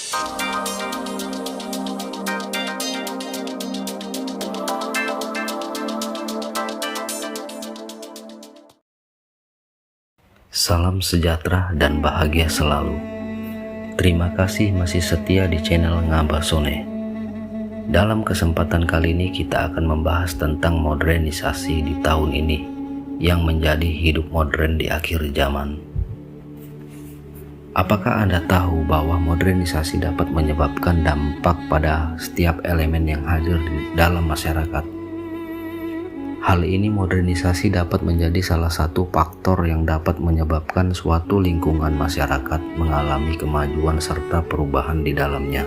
Salam sejahtera dan bahagia selalu. Terima kasih masih setia di channel Ngabasone. Dalam kesempatan kali ini kita akan membahas tentang modernisasi di tahun ini yang menjadi hidup modern di akhir zaman. Apakah Anda tahu bahwa modernisasi dapat menyebabkan dampak pada setiap elemen yang hadir di dalam masyarakat? Hal ini modernisasi dapat menjadi salah satu faktor yang dapat menyebabkan suatu lingkungan masyarakat mengalami kemajuan serta perubahan di dalamnya.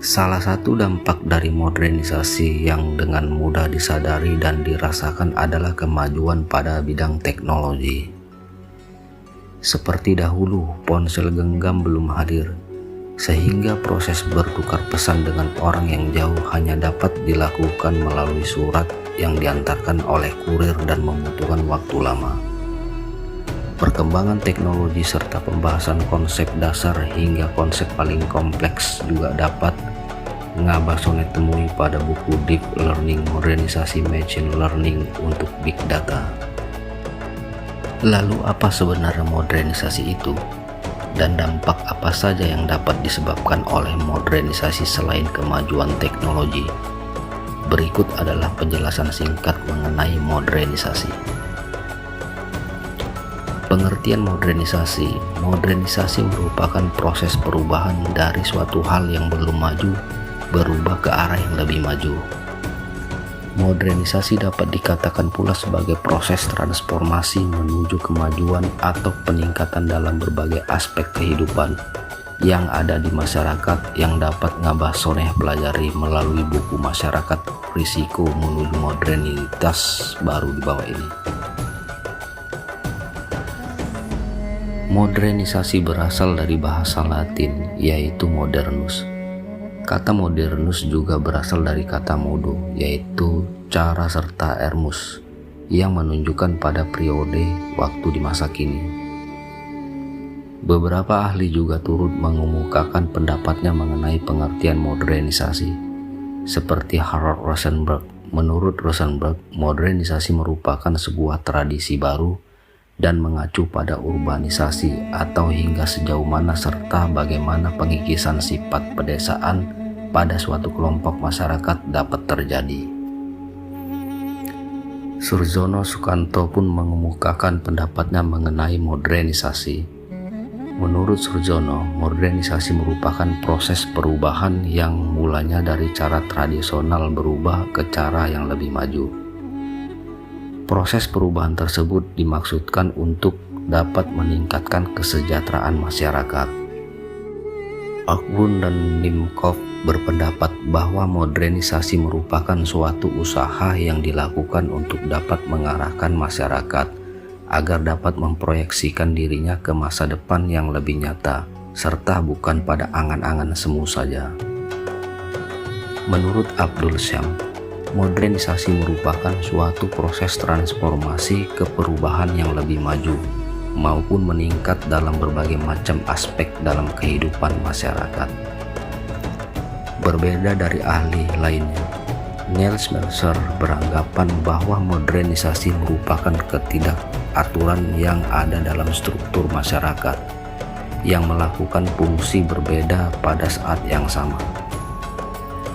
Salah satu dampak dari modernisasi yang dengan mudah disadari dan dirasakan adalah kemajuan pada bidang teknologi. Seperti dahulu, ponsel genggam belum hadir, sehingga proses bertukar pesan dengan orang yang jauh hanya dapat dilakukan melalui surat yang diantarkan oleh kurir dan membutuhkan waktu lama. Perkembangan teknologi serta pembahasan konsep dasar hingga konsep paling kompleks juga dapat Ngabasone temui pada buku Deep Learning Modernisasi Machine Learning untuk Big Data. Lalu apa sebenarnya modernisasi itu? Dan dampak apa saja yang dapat disebabkan oleh modernisasi selain kemajuan teknologi? Berikut adalah penjelasan singkat mengenai modernisasi. Pengertian modernisasi. Modernisasi merupakan proses perubahan dari suatu hal yang belum maju berubah ke arah yang lebih maju. Modernisasi dapat dikatakan pula sebagai proses transformasi menuju kemajuan atau peningkatan dalam berbagai aspek kehidupan yang ada di masyarakat yang dapat Ngabasone pelajari melalui buku Masyarakat Risiko Menuju Modernitas baru di bawah ini. Modernisasi berasal dari bahasa Latin yaitu modernus. Kata modernus juga berasal dari kata modo, yaitu cara serta ermus, yang menunjukkan pada periode waktu di masa kini. Beberapa ahli juga turut mengemukakan pendapatnya mengenai pengertian modernisasi. Seperti Harold Rosenberg, menurut Rosenberg, modernisasi merupakan sebuah tradisi baru dan mengacu pada urbanisasi atau hingga sejauh mana serta bagaimana pengikisan sifat pedesaan pada suatu kelompok masyarakat dapat terjadi. Surjono Sukanto pun mengemukakan pendapatnya mengenai modernisasi. Menurut Surjono, modernisasi merupakan proses perubahan yang mulanya dari cara tradisional berubah ke cara yang lebih maju. Proses perubahan tersebut dimaksudkan untuk dapat meningkatkan kesejahteraan masyarakat. Akbun dan Nimkov berpendapat bahwa modernisasi merupakan suatu usaha yang dilakukan untuk dapat mengarahkan masyarakat agar dapat memproyeksikan dirinya ke masa depan yang lebih nyata, serta bukan pada angan-angan semu saja. Menurut Abdul Syam, modernisasi merupakan suatu proses transformasi ke perubahan yang lebih maju maupun meningkat dalam berbagai macam aspek dalam kehidupan masyarakat. Berbeda dari ahli lainnya, Niels Melzer beranggapan bahwa modernisasi merupakan ketidakaturan yang ada dalam struktur masyarakat yang melakukan fungsi berbeda pada saat yang sama.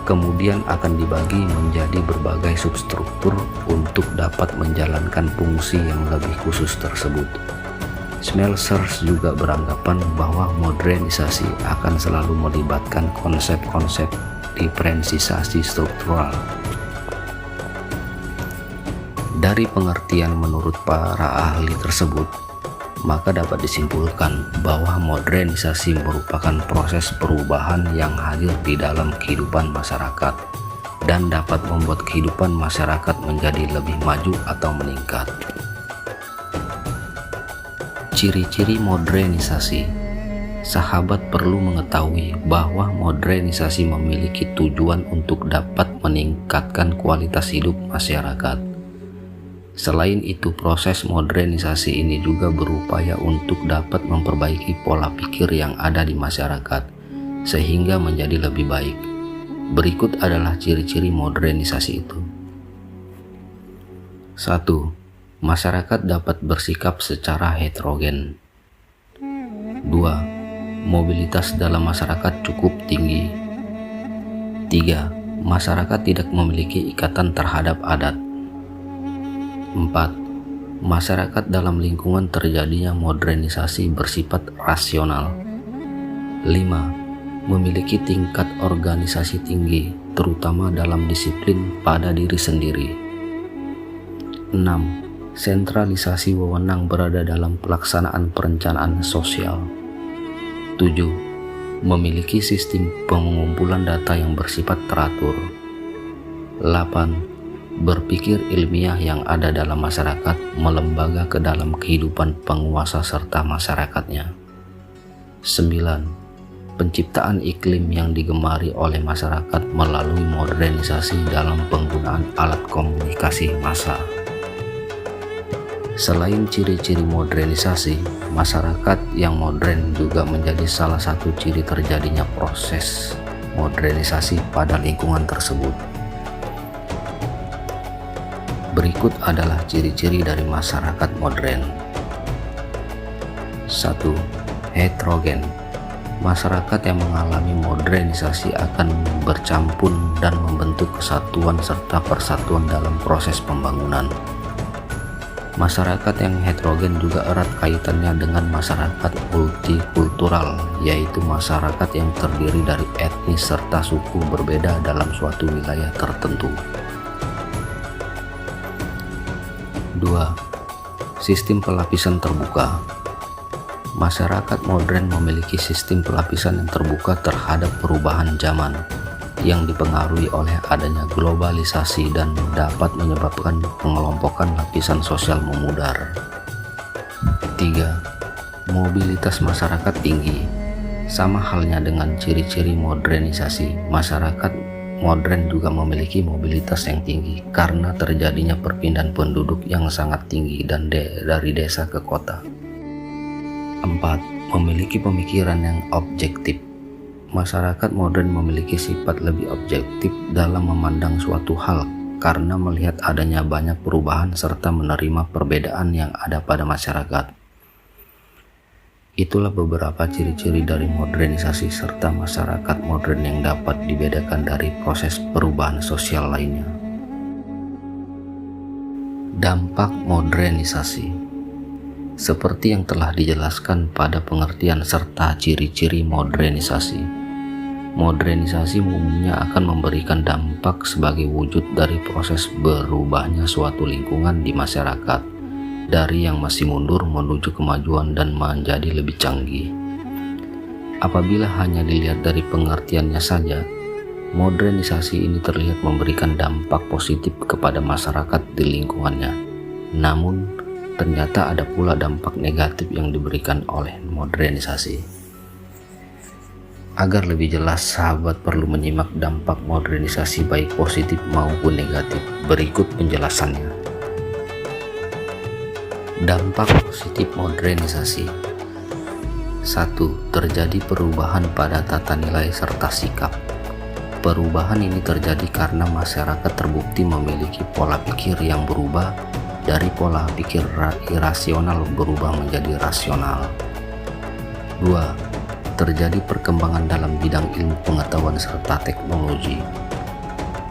Kemudian akan dibagi menjadi berbagai substruktur untuk dapat menjalankan fungsi yang lebih khusus tersebut. Smelser juga beranggapan bahwa modernisasi akan selalu melibatkan konsep-konsep diferensiasi struktural. Dari pengertian menurut para ahli tersebut, maka dapat disimpulkan bahwa modernisasi merupakan proses perubahan yang hadir di dalam kehidupan masyarakat dan dapat membuat kehidupan masyarakat menjadi lebih maju atau meningkat. Ciri-ciri modernisasi. Sahabat perlu mengetahui bahwa modernisasi memiliki tujuan untuk dapat meningkatkan kualitas hidup masyarakat. Selain itu, proses modernisasi ini juga berupaya untuk dapat memperbaiki pola pikir yang ada di masyarakat, sehingga menjadi lebih baik. Berikut adalah ciri-ciri modernisasi itu. 1. Masyarakat dapat bersikap secara heterogen. 2. Mobilitas dalam masyarakat cukup tinggi. 3. Masyarakat tidak memiliki ikatan terhadap adat. 4. Masyarakat dalam lingkungan terjadinya modernisasi bersifat rasional. 5. Memiliki tingkat organisasi tinggi, terutama dalam disiplin pada diri sendiri. 6. Sentralisasi wewenang berada dalam pelaksanaan perencanaan sosial. 7. Memiliki sistem pengumpulan data yang bersifat teratur. 8. Berpikir ilmiah yang ada dalam masyarakat melembaga ke dalam kehidupan penguasa serta masyarakatnya. 9. Penciptaan iklim yang digemari oleh masyarakat melalui modernisasi dalam penggunaan alat komunikasi massa. Selain ciri-ciri modernisasi, masyarakat yang modern juga menjadi salah satu ciri terjadinya proses modernisasi pada lingkungan tersebut. Berikut adalah ciri-ciri dari masyarakat modern. 1. Heterogen. Masyarakat yang mengalami modernisasi akan bercampur dan membentuk kesatuan serta persatuan dalam proses pembangunan. Masyarakat yang heterogen juga erat kaitannya dengan masyarakat multikultural, yaitu masyarakat yang terdiri dari etnis serta suku berbeda dalam suatu wilayah tertentu. 2. Sistem pelapisan terbuka. Masyarakat modern memiliki sistem pelapisan yang terbuka terhadap perubahan zaman, yang dipengaruhi oleh adanya globalisasi dan dapat menyebabkan pengelompokan lapisan sosial memudar. 3. Mobilitas masyarakat tinggi. Sama halnya dengan ciri-ciri modernisasi, masyarakat modern juga memiliki mobilitas yang tinggi karena terjadinya perpindahan penduduk yang sangat tinggi dan dari desa ke kota. 4. Memiliki pemikiran yang objektif. Masyarakat modern memiliki sifat lebih objektif dalam memandang suatu hal karena melihat adanya banyak perubahan serta menerima perbedaan yang ada pada masyarakat. Itulah beberapa ciri-ciri dari modernisasi serta masyarakat modern yang dapat dibedakan dari proses perubahan sosial lainnya. Dampak modernisasi. Seperti yang telah dijelaskan pada pengertian serta ciri-ciri modernisasi, modernisasi umumnya akan memberikan dampak sebagai wujud dari proses berubahnya suatu lingkungan di masyarakat dari yang masih mundur menuju kemajuan dan menjadi lebih canggih. Apabila hanya dilihat dari pengertiannya saja, modernisasi ini terlihat memberikan dampak positif kepada masyarakat di lingkungannya. Namun, ternyata ada pula dampak negatif yang diberikan oleh modernisasi. Agar lebih jelas, sahabat perlu menyimak dampak modernisasi baik positif maupun negatif. Berikut penjelasannya. Dampak positif modernisasi. 1. Terjadi perubahan pada tata nilai serta sikap. Perubahan ini terjadi karena masyarakat terbukti memiliki pola pikir yang berubah dari pola pikir irasional berubah menjadi rasional. 2. Terjadi perkembangan dalam bidang ilmu pengetahuan serta teknologi.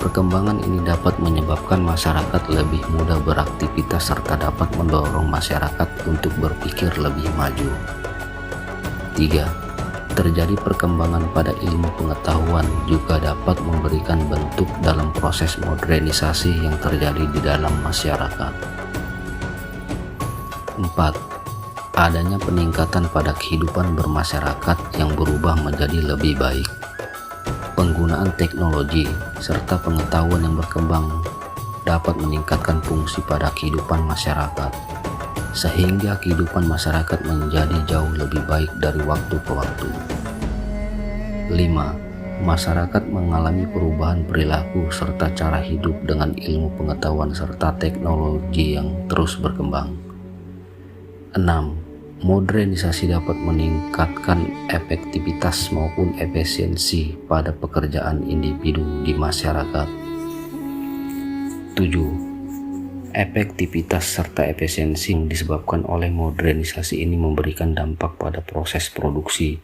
Perkembangan ini dapat menyebabkan masyarakat lebih mudah beraktivitas serta dapat mendorong masyarakat untuk berpikir lebih maju. 3. Terjadi perkembangan pada ilmu pengetahuan juga dapat memberikan bentuk dalam proses modernisasi yang terjadi di dalam masyarakat. 4. Adanya peningkatan pada kehidupan bermasyarakat yang berubah menjadi lebih baik. Penggunaan teknologi serta pengetahuan yang berkembang dapat meningkatkan fungsi pada kehidupan masyarakat, sehingga kehidupan masyarakat menjadi jauh lebih baik dari waktu ke waktu. 5. Masyarakat mengalami perubahan perilaku serta cara hidup dengan ilmu pengetahuan serta teknologi yang terus berkembang. 6. Modernisasi dapat meningkatkan efektivitas maupun efisiensi pada pekerjaan individu di masyarakat. 7. Efektivitas serta efisiensi yang disebabkan oleh modernisasi ini memberikan dampak pada proses produksi,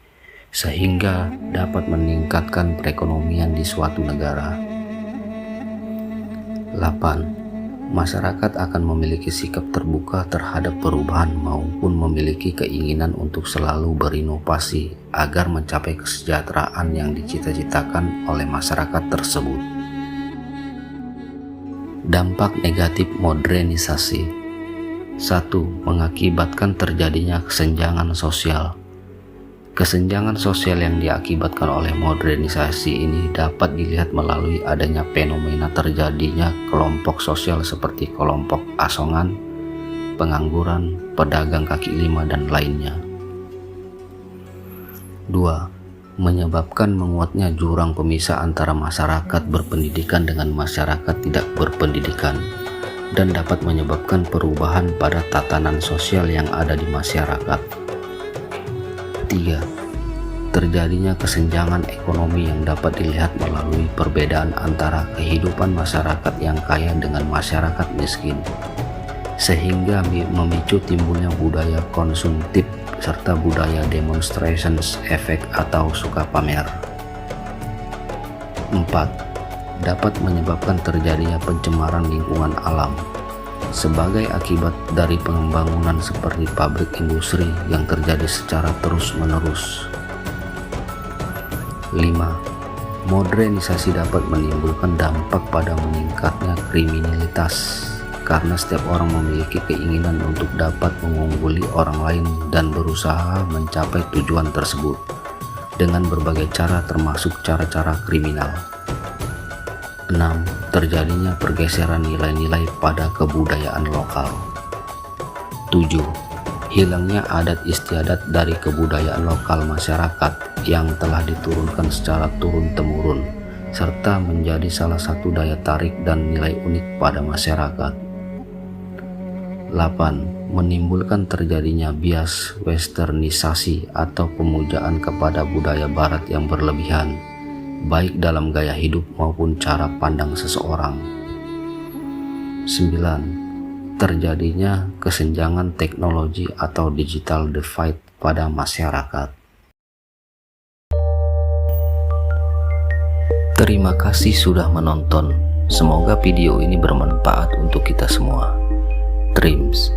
sehingga dapat meningkatkan perekonomian di suatu negara. 8. Masyarakat akan memiliki sikap terbuka terhadap perubahan maupun memiliki keinginan untuk selalu berinovasi agar mencapai kesejahteraan yang dicita-citakan oleh masyarakat tersebut. Dampak negatif modernisasi. 1. Mengakibatkan terjadinya kesenjangan sosial. Kesenjangan sosial yang diakibatkan oleh modernisasi ini dapat dilihat melalui adanya fenomena terjadinya kelompok sosial seperti kelompok asongan, pengangguran, pedagang kaki lima, dan lainnya. 2. Menyebabkan menguatnya jurang pemisah antara masyarakat berpendidikan dengan masyarakat tidak berpendidikan, dan dapat menyebabkan perubahan pada tatanan sosial yang ada di masyarakat. 3. Terjadinya kesenjangan ekonomi yang dapat dilihat melalui perbedaan antara kehidupan masyarakat yang kaya dengan masyarakat miskin, sehingga memicu timbulnya budaya konsumtif serta budaya demonstrations effect atau suka pamer. 4. Dapat menyebabkan terjadinya pencemaran lingkungan alam sebagai akibat dari pembangunan seperti pabrik industri yang terjadi secara terus-menerus. 5. Modernisasi dapat menimbulkan dampak pada meningkatnya kriminalitas karena setiap orang memiliki keinginan untuk dapat mengungguli orang lain dan berusaha mencapai tujuan tersebut dengan berbagai cara termasuk cara-cara kriminal. 6. Terjadinya pergeseran nilai-nilai pada kebudayaan lokal. 7. Hilangnya adat istiadat dari kebudayaan lokal masyarakat yang telah diturunkan secara turun-temurun serta menjadi salah satu daya tarik dan nilai unik pada masyarakat. 8. Menimbulkan terjadinya bias westernisasi atau pemujaan kepada budaya barat yang berlebihan, baik dalam gaya hidup maupun cara pandang seseorang. 9. Terjadinya kesenjangan teknologi atau digital divide pada masyarakat. Terima kasih sudah menonton. Semoga video ini bermanfaat untuk kita semua. Dreams.